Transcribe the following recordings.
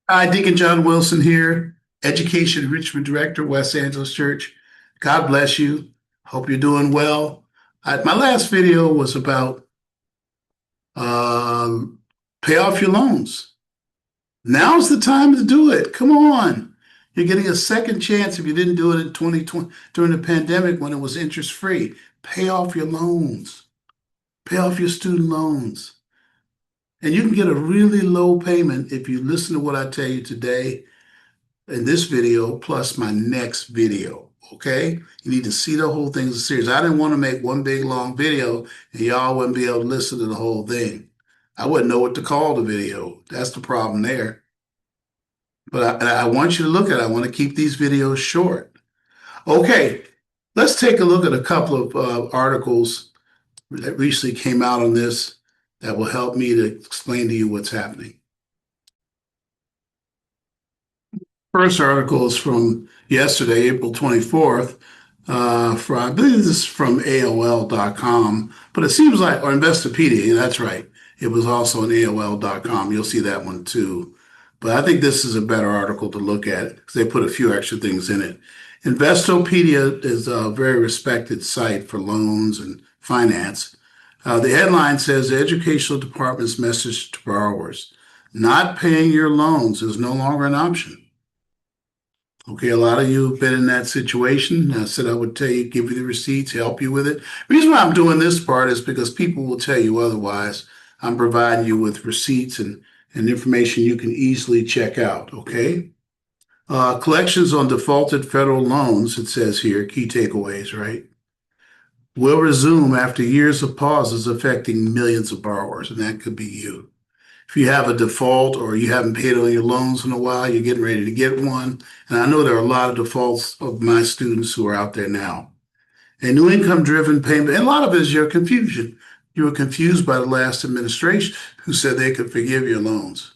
Hi, Deacon John Wilson here, Education Enrichment Director, West Angeles Church. God bless you. Hope you're doing well. My last video was about um, pay off your loans. Now's the time to do it. Come on. You're getting a second chance if you didn't do it in 2020 during the pandemic when it was interest free. Pay off your loans. Pay off your student loans. And you can get a really low payment if you listen to what I tell you today in this video plus my next video. Okay? You need to see the whole thing as a series. I didn't want to make one big long video and y'all wouldn't be able to listen to the whole thing. I wouldn't know what to call the video. That's the problem there. But I want you to look at it. I want to keep these videos short. Okay, let's take a look at a couple of articles that recently came out on this that will help me to explain to you what's happening. First article is from yesterday, April 24th, I believe this is from AOL.com, but it seems like, or Investopedia, yeah, that's right. It was also on AOL.com. You'll see that one too. But I think this is a better article to look at because they put a few extra things in it. Investopedia is a very respected site for loans and finance. The headline says the educational department's message to borrowers: not paying your loans is no longer an option. Okay, a lot of you have been in that situation. I said I would tell you, give you the receipts, help you with it. The reason why I'm doing this part is because people will tell you otherwise. I'm providing you with receipts and information you can easily check out, okay? Collections on defaulted federal loans, it says here, key takeaways, right? Will resume after years of pauses affecting millions of borrowers, and that could be you. If you have a default or you haven't paid on your loans in a while, you're getting ready to get one. And I know there are a lot of defaults of my students who are out there now. A new income driven payment, and a lot of it is your confusion. You were confused by the last administration who said they could forgive your loans.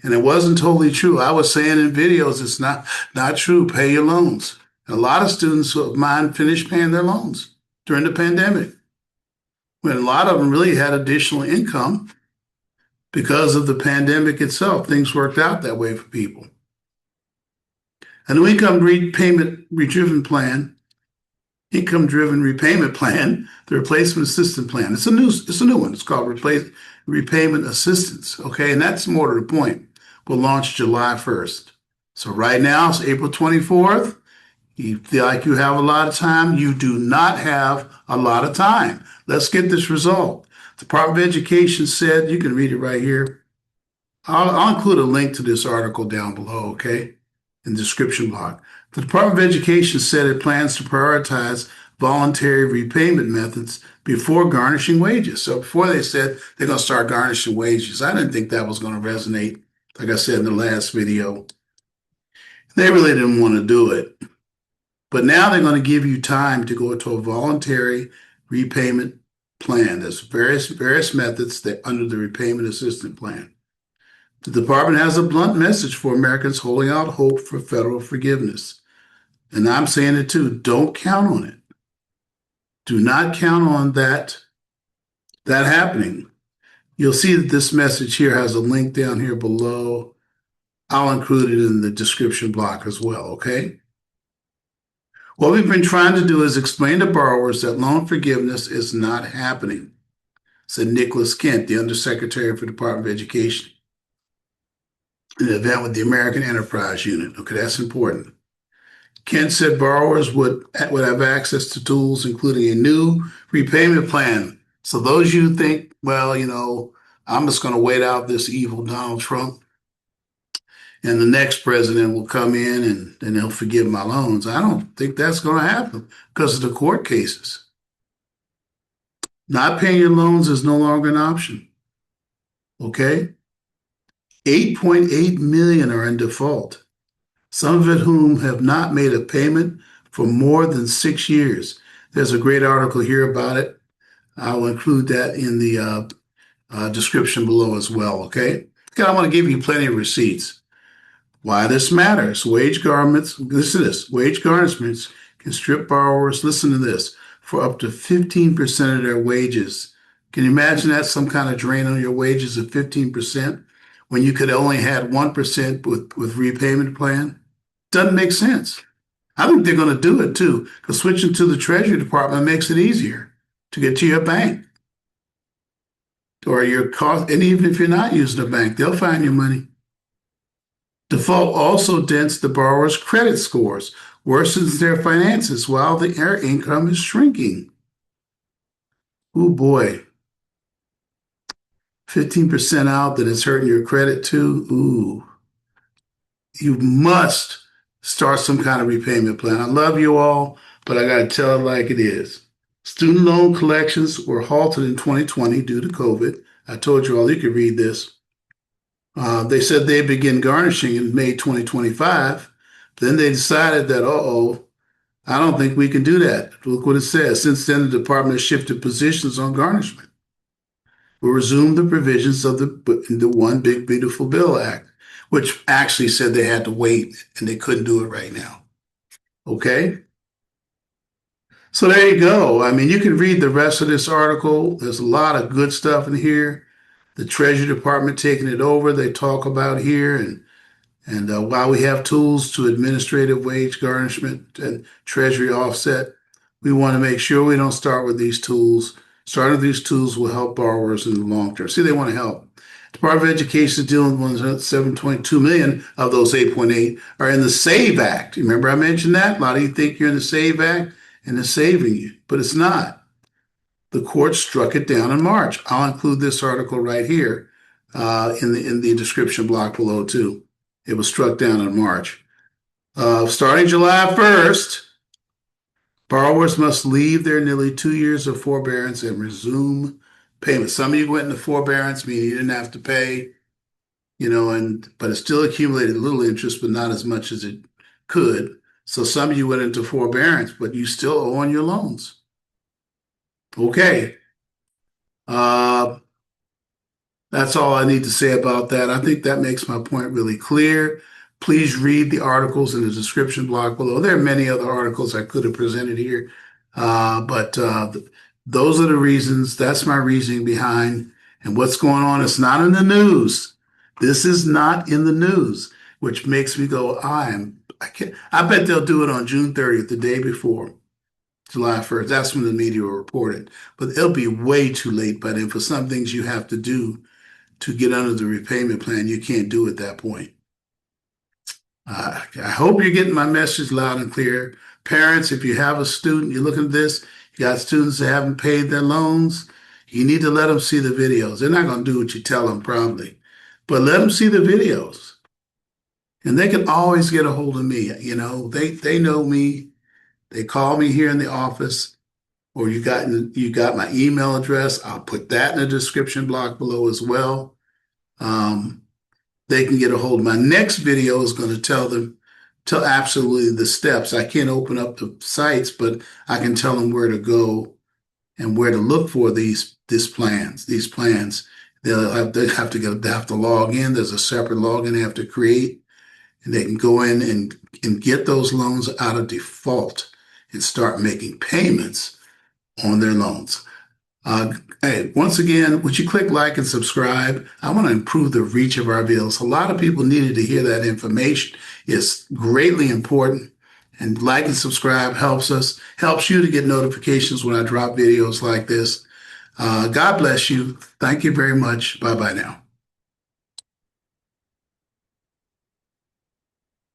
And it wasn't totally true. I was saying in videos, it's not true. Pay your loans. And a lot of students of mine finished paying their loans during the pandemic, when a lot of them really had additional income because of the pandemic itself. Things worked out that way for people. A new income-driven repayment plan, the replacement assistance plan. It's a new one. It's called repayment assistance. Okay, and that's more to the point. Will launch July 1st. So right now it's April 24th. You feel like you have a lot of time. You do not have a lot of time. Let's get this resolved. The Department of Education said, you can read it right here. I'll include a link to this article down below, okay, in the description block. The Department of Education said it plans to prioritize voluntary repayment methods before garnishing wages. So before they said they're going to start garnishing wages, I didn't think that was going to resonate, like I said in the last video. They really didn't want to do it. But now they're going to give you time to go to a voluntary repayment plan. There's various methods that under the repayment assistance plan. The department has a blunt message for Americans holding out hope for federal forgiveness. And I'm saying it too. Don't count on it. Do not count on that happening. You'll see that this message here has a link down here below. I'll include it in the description block as well, okay? What we've been trying to do is explain to borrowers that loan forgiveness is not happening, said Nicholas Kent, the Undersecretary for the Department of Education, in an event with the American Enterprise Unit. Okay, that's important. Kent said borrowers would have access to tools, including a new repayment plan. So those you think, well, I'm just going to wait out this evil Donald Trump, and the next president will come in and they'll forgive my loans. I don't think that's going to happen because of the court cases. Not paying your loans is no longer an option. Okay? 8.8 million are in default, some of it whom have not made a payment for more than 6 years. There's a great article here about it. I will include that in the description below as well, okay? I want to give you plenty of receipts. Why this matters. Wage garnishments can strip borrowers, listen to this, for up to 15% of their wages. Can you imagine that? Some kind of drain on your wages of 15%? when you could only had 1% with repayment plan? Doesn't make sense. I think they're going to do it too, because switching to the Treasury Department makes it easier to get to your bank or your cost. And even if you're not using a bank, they'll find your money. Default also dents the borrower's credit scores, worsens their finances while their income is shrinking. Oh boy. 15% out that it's hurting your credit too. Ooh. You must start some kind of repayment plan. I love you all, but I got to tell it like it is. Student loan collections were halted in 2020 due to COVID. I told you all, you could read this. They said they begin garnishing in May 2025. Then they decided that, I don't think we can do that. Look what it says. Since then, the department has shifted positions on garnishment. We'll resume the provisions of the One Big Beautiful Bill Act, which actually said they had to wait and they couldn't do it right now. Okay? So there you go. I mean, you can read the rest of this article. There's a lot of good stuff in here. The Treasury Department taking it over, they talk about here, and while we have tools to administrative wage garnishment and Treasury offset, we want to make sure we don't start with these tools. Starting with these tools will help borrowers in the long term. See, they want to help. Department of Education is dealing with 7.2 million of those 8.8 are in the SAVE Act. Remember I mentioned that? A lot of you think you're in the SAVE Act and it's saving you, but it's not. The court struck it down in March. I'll include this article right here in the description block below too. It was struck down in March. Starting July 1st, borrowers must leave their nearly 2 years of forbearance and resume payment. Some of you went into forbearance, meaning you didn't have to pay, but it still accumulated a little interest, but not as much as it could. So some of you went into forbearance, but you still owe on your loans. Okay. That's all I need to say about that. I think that makes my point really clear. Please read the articles in the description block below. There are many other articles I could have presented here, but those are the reasons. That's my reasoning behind and what's going on. It's not in the news. This is not in the news, which makes me go, I bet they'll do it on June 30th, the day before July 1st. That's when the media will report it. But it'll be way too late by then for some things you have to do to get under the repayment plan. You can't do at that point. I hope you're getting my message loud and clear. Parents, if you have a student, you're looking at this, you got students that haven't paid their loans, you need to let them see the videos. They're not going to do what you tell them probably, but let them see the videos. And they can always get a hold of me. They know me. They call me here in the office, or you got my email address. I'll put that in the description block below as well. They can get a hold of my next video is going to tell absolutely the steps. I can't open up the sites, but I can tell them where to go and where to look for these plans. They have to log in. There's a separate login they have to create, and they can go in and get those loans out of default and start making payments on their loans. Hey, once again, would you click like and subscribe? I want to improve the reach of our videos. A lot of people needed to hear that information. It's greatly important. And like and subscribe helps you to get notifications when I drop videos like this. God bless you. Thank you very much. Bye-bye now.